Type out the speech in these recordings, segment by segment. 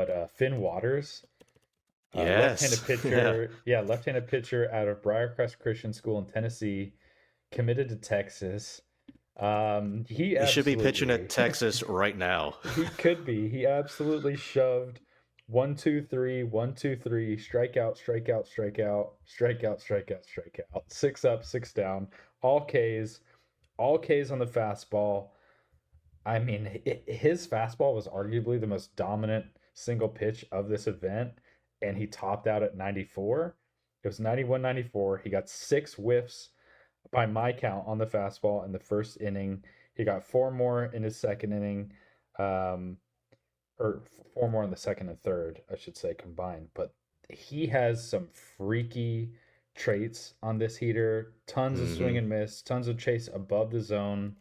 but Finn Waters, Yes. left-handed Yeah. pitcher, yeah, left-handed pitcher out of Briarcrest Christian School in Tennessee, committed to Texas. He He should be pitching at absolutely, Texas right now. he could be. He absolutely shoved 1, 2, 3, 1, 2, 3, strikeout, strikeout, strikeout, strikeout, strikeout, strikeout, six up, six down, all Ks, all Ks on the fastball. I mean, his fastball was arguably the most dominant single pitch of this event, and he topped out at 94. It was 91, 94. He got six whiffs by my count on the fastball in the first inning. He got four more in his second inning, um, or four more in the second and third, I should say, combined. But he has some freaky traits on this heater. Tons of swing Hmm. and miss, tons of chase above the zone.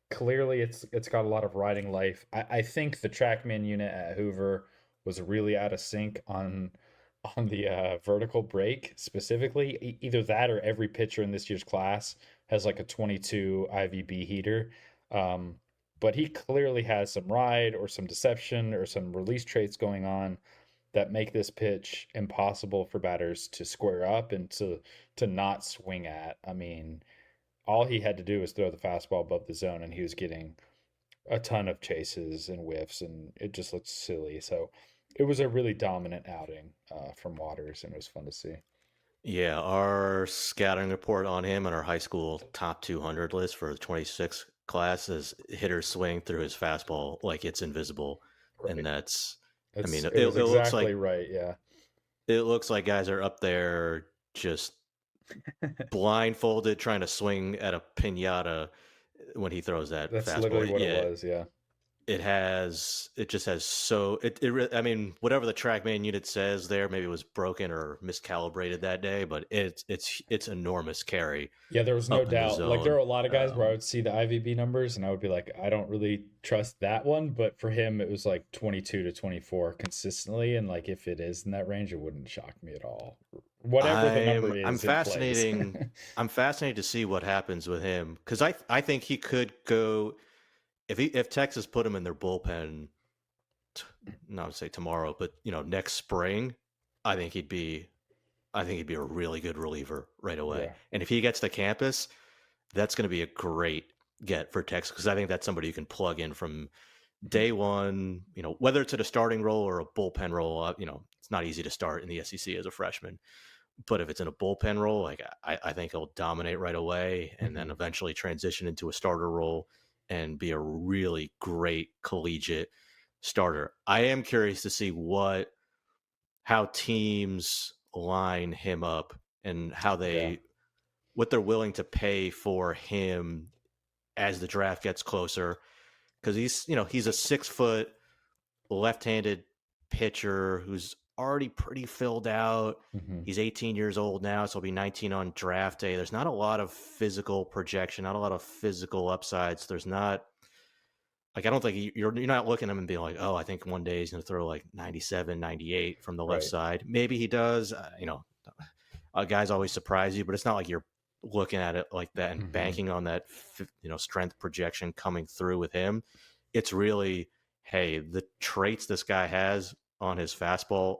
Clearly, it's got a lot of riding life. I think the TrackMan unit at Hoover was really out of sync on the vertical break specifically. Either that or every pitcher in this year's class has like a 22 IVB heater. Um, but he clearly has some ride or some deception or some release traits going on that make this pitch impossible for batters to square up and to not swing at. I mean, all he had to do was throw the fastball above the zone, and he was getting a ton of chases and whiffs, and it just looked silly. So it was a really dominant outing from Waters, and it was fun to see. Yeah, our scouting report on him on our high school top 200 list for the 26 class is hitters swing through his fastball like it's invisible. And Right. that's, I mean, It's it, it was it looks exactly like right. Yeah. guys are up there just blindfolded trying to swing at a pinata when he throws that That's literally fastball. what it Yeah, was. Yeah. it just has so I mean, whatever the TrackMan unit says there, maybe it was broken or miscalibrated that day, but it's enormous carry Yeah, there was no up in the doubt. Like there zone. were a lot of guys where I would see the IVB numbers and I would be like, I don't really trust that one. But for him, it was like 22 to 24 consistently. And like if it is in that range, it wouldn't shock me at all. Whatever the number I'm is, it plays. fascinating. I'm fascinated to see what happens with him because I think he could go if Texas put him in their bullpen, t- not to say tomorrow, but next spring. I think he'd be I think he'd be a really good reliever right away. Yeah. And if he gets to campus, that's going to be a great get for Texas because I think that's somebody you can plug in from Mhm. day one. Whether it's at a starting role or a bullpen role, it's not easy to start in the SEC as a freshman. But if it's in a bullpen role, like I think he'll dominate right away and then Mhm. eventually transition into a starter role and be a really great collegiate starter. I am curious to see how teams line him up and Yeah. what they're willing to pay for him as the draft gets closer because he's a 6 foot left-handed pitcher who's already pretty filled out. Mhm. He's 18 years old now, so he'll be 19 on draft day. There's not a lot of physical projection, not a lot of physical upsides. There's not like I don't think you're not looking at him and being like, oh, I think one day he's going to throw like 97, 98 from the left Right. side. Maybe he does. Guys always surprise you, but it's not like you're looking at it like that and Mhm. banking on that strength projection coming through with him. It's really, hey, the traits this guy has on his fastball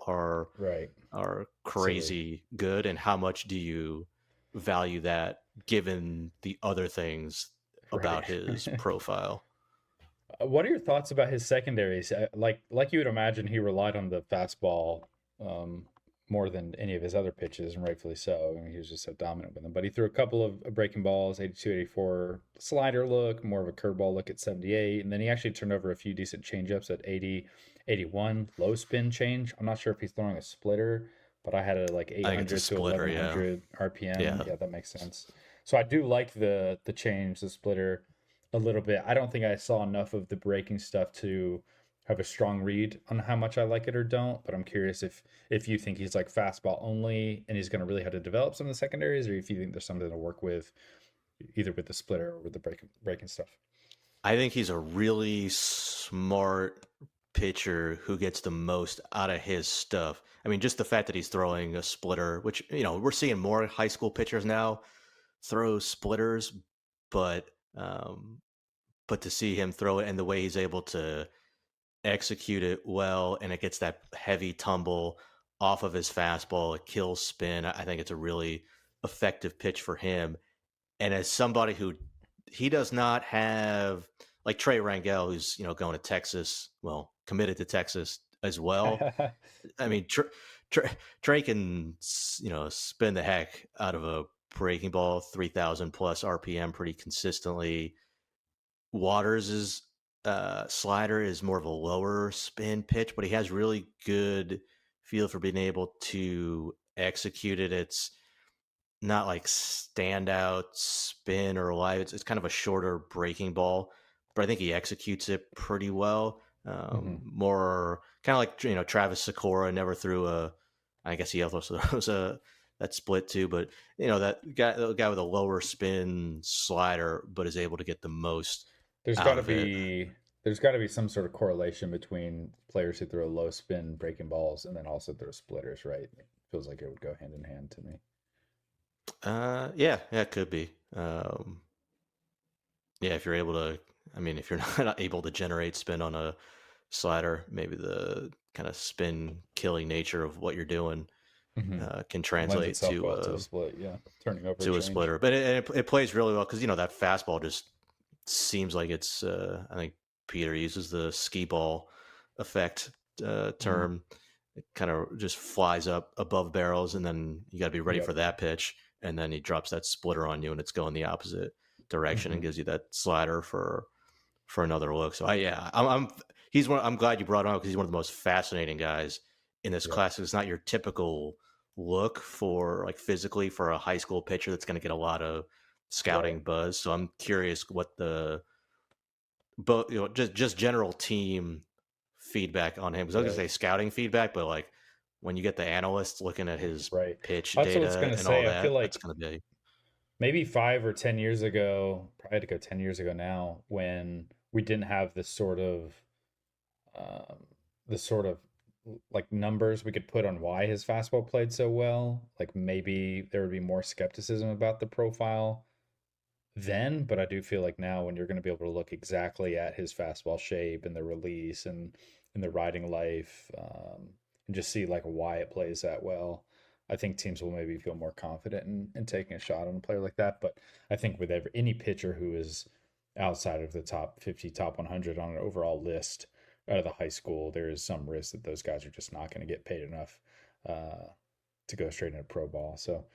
Right. are Silly. crazy good, and how much do you value that given the other things Right. about his profile? What are your thoughts about his secondaries? Like you would imagine, he relied on the fastball um, more than any of his other pitches, and rightfully so. I mean, he was just so dominant with them. But he threw a couple of breaking balls, 82, 84, slider look, more of a curveball look at 78, and then he actually turned over a few decent changeups at 80, 81, low spin change. I'm not sure if he's throwing a splitter, but I had a like I think it's a 800 to splitter. Yeah, 1100 RPM. yeah. Yeah, that makes sense. So I do like the change, the splitter a little bit. I don't think I saw enough of the breaking stuff to have a strong read on how much I like it or don't. But I'm curious if you think he's like fastball only and he's going to really have to develop some of the secondaries, or if you think there's something to work with either with the splitter or with the breaking stuff. I think he's a really smart pitcher who gets the most out of his stuff. I mean, just the fact that he's throwing a splitter, which we're seeing more high school pitchers now throw splitters, but um, but to see him throw it and the way he's able to execute it well and it gets that heavy tumble off of his fastball. It kills spin. I think it's a really effective pitch for him. And as somebody who he does not have like Trey Rangel, who's going to Texas, well, committed to Texas as well. I mean, Trey can spin the heck out of a breaking ball, 3,000 plus RPM pretty consistently. Waters' slider is more of a lower spin pitch, but he has really good feel for being able to execute it. It's not like standout spin or live. It's kind of a shorter breaking ball, but I think he executes it pretty well. Hmm. More kind of like Travis Sakura never threw a. I guess he also throws a that split too, but the guy with a lower spin slider, but is able to get the most There's got out to of it. be there's got to be some sort of correlation between players who throw low spin breaking balls and then also throw splitters, right? It feels like it would go hand in hand to me. Yeah, it could be. Yeah, if you're able to, I mean, if you're not able to generate spin on a slider, maybe the kind of spin killing nature of what you're doing Hmm. can Lends translate itself well to a split, yeah. Turning over a to a change. splitter. But it plays really well because that fastball just seems like it's. I think Peter uses the skee ball effect Hmm. term. It kind of just flies up above barrels, and then you got to be ready Yep. for that pitch, and then he drops that splitter on you, and it's going the opposite direction and Hmm. gives you that slider for another look. So I'm glad you brought him up because he's one of the most fascinating guys in this Yep. class. It's not your typical look for like physically for a high school pitcher that's going to get a lot of Right. scouting buzz. So I'm curious what but just general team feedback on him because I was Right. gonna say scouting feedback, but like when you get the analysts looking at his Right. pitch That's what I was data gonna and all say. I feel that, that's like gonna be maybe 5 or 10 years ago, probably had to go 10 years ago now, when we didn't have um, this sort of like numbers we could put on why his fastball played so well. Like maybe there would be more skepticism about the profile then, but I do feel like now when you're going to be able to look exactly at his fastball shape and the release and the riding life, and just see like why it plays that well, I think teams will maybe feel more confident in taking a shot on a player like that. But I think with any pitcher who is outside of the top 50, top 100 on an overall list out of the high school, there is some risk that those guys are just not going to get paid enough uh, to go straight into pro ball. So